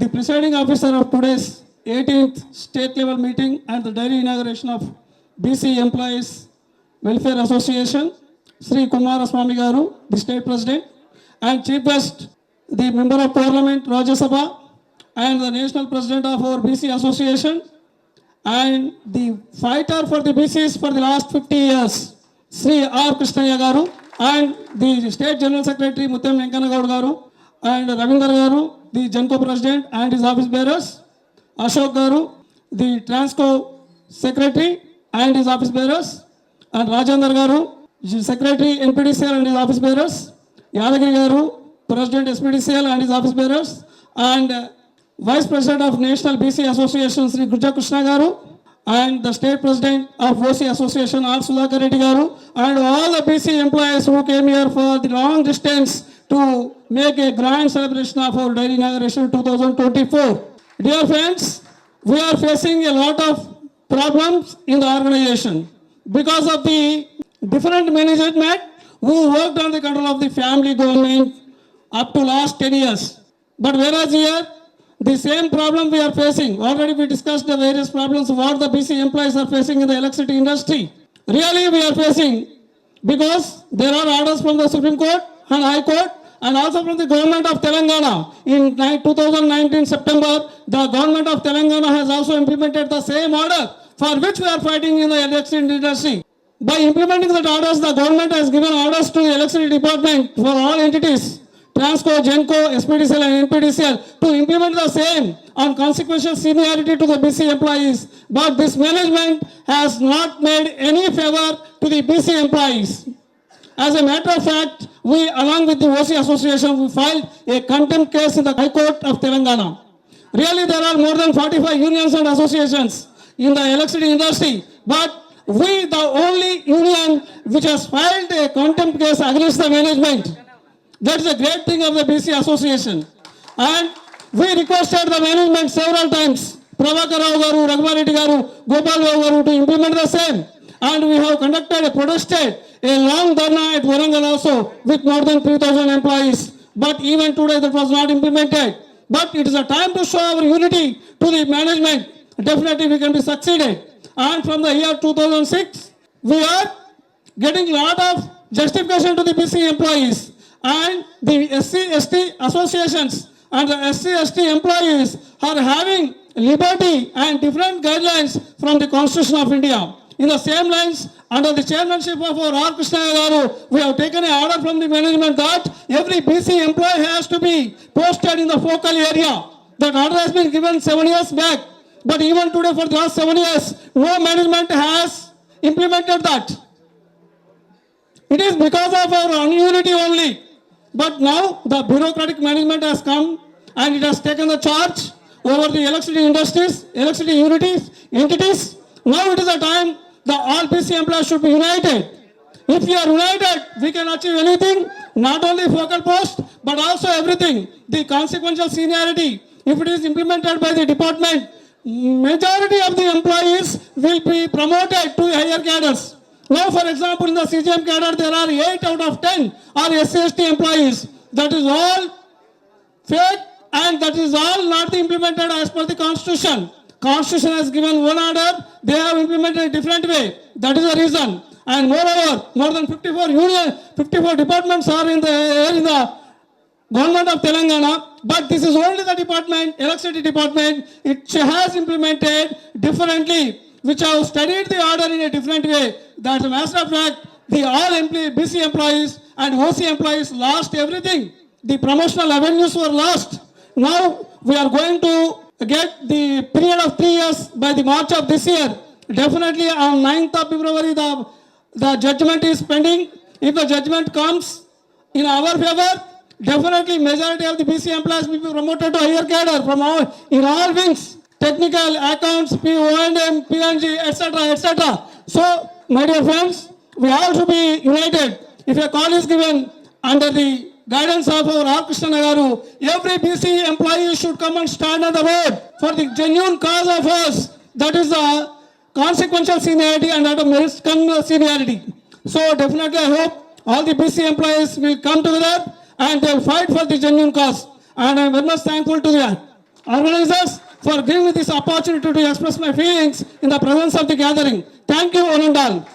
the presiding officer of today's 18th state level meeting and the daily inauguration of BC Employees Welfare Association, Sri Kumaraswamy Garu, the state president, and chief guest, the member of parliament Rajya Sabha and the national president of our BC association and the fighter for the BCs for the last 50 years, Sri R. Krishnaya Garu, and the state general secretary Mutyam Venkana Gaud Garu, and Ravindra Garu, the Genco president and his office bearers, Ashok Garu, the Transco secretary and his office bearers, and Rajendra Garu, secretary NPDCL and his office bearers, Yadagiri Garu, president SPDCL and his office bearers, and vice president of National BC Association Sri Gurja Krishna Garu, and the state president of OC Association R. Sudhakar Reddy Garu, and all the BC employees who came here for the long distance to make a grand celebration of our daily inauguration 2024. Dear friends, we are facing a lot of problems in the organization because of the different management who worked on the control of the family government up to last 10 years. But whereas here, the same problem we are facing. Already we discussed the various problems what the BC employees are facing in the electricity industry. Really we are facing because there are orders from the Supreme Court and High Court and also from the government of Telangana. In 2019 September, the government of Telangana has also implemented the same order for which we are fighting in the electricity industry. By implementing that orders, the government has given orders to the electricity department for all entities, Transco, Genco, SPDCL and NPDCL, to implement the same on consequential seniority to the BC employees. But this management has not made any favor to the BC employees. As a matter of fact, we along with the OC Association, we filed a contempt case in the High Court of Telangana. Really there are more than 45 unions and associations in the electricity industry, but we the only union which has filed a contempt case against the management. That's a great thing of the BC Association. And we requested the management several times, Prabhakar Rao Garu, Raghuvar Reddy Garu, Gopal Rao Garu to implement the same. And we have conducted a protested, a long dharna at Warangal also with more than 3,000 employees. But even today that was not implemented. But it is a time to show our unity to the management. Definitely we can be succeeded. And from the year 2006, we are getting a lot of justification to the BC employees. And the SC/ST associations and the SC/ST employees are having liberty and different guidelines from the Constitution of India. In the same lines, under the chairmanship of our R. Krishna Garu, we have taken an order from the management that every BC employee has to be posted in the focal area. That order has been given 7 years back. But even today for the last 7 years, no management has implemented that. It is because of our unity only. But now the bureaucratic management has come and it has taken the charge over the electricity industries, electricity entities. Now it is a time the all BC employees should be united. If we are united, we can achieve anything, not only focal post, but also everything. The consequential seniority, if it is implemented by the department, majority of the employees will be promoted to higher cadres. Now, for example, in the CGM cadre, there are 8 out of 10 are SC/ST employees. That is all fake and that is all not implemented as per the Constitution. Constitution has given one order, they have implemented a different way. That is the reason. And moreover, more than 54 departments are in the government of Telangana. But this is only the department, electricity department, it has implemented differently, which have studied the order in a different way. That as a matter of fact, the all BC employees and OC employees lost everything. The promotional avenues were lost. Now we are going to get the period of 3 years by the March of this year. Definitely on 9th of February, the judgment is pending. If the judgment comes in our favor, definitely majority of the BC employees will be promoted to higher cadre from in all wings. Technical, accounts, O&M, P&G, etc., etc. So, my dear friends, we all should be united. If a call is given under the guidance of our R. Krishna Garu, every BC employee should come and stand on the road for the genuine cause of us. That is the consequential seniority and that of merit seniority. So, definitely I hope all the BC employees will come together and they will fight for the genuine cause. And I am very much thankful to that. organizers for giving me this opportunity to express my feelings in the presence of the gathering. Thank you, one and all.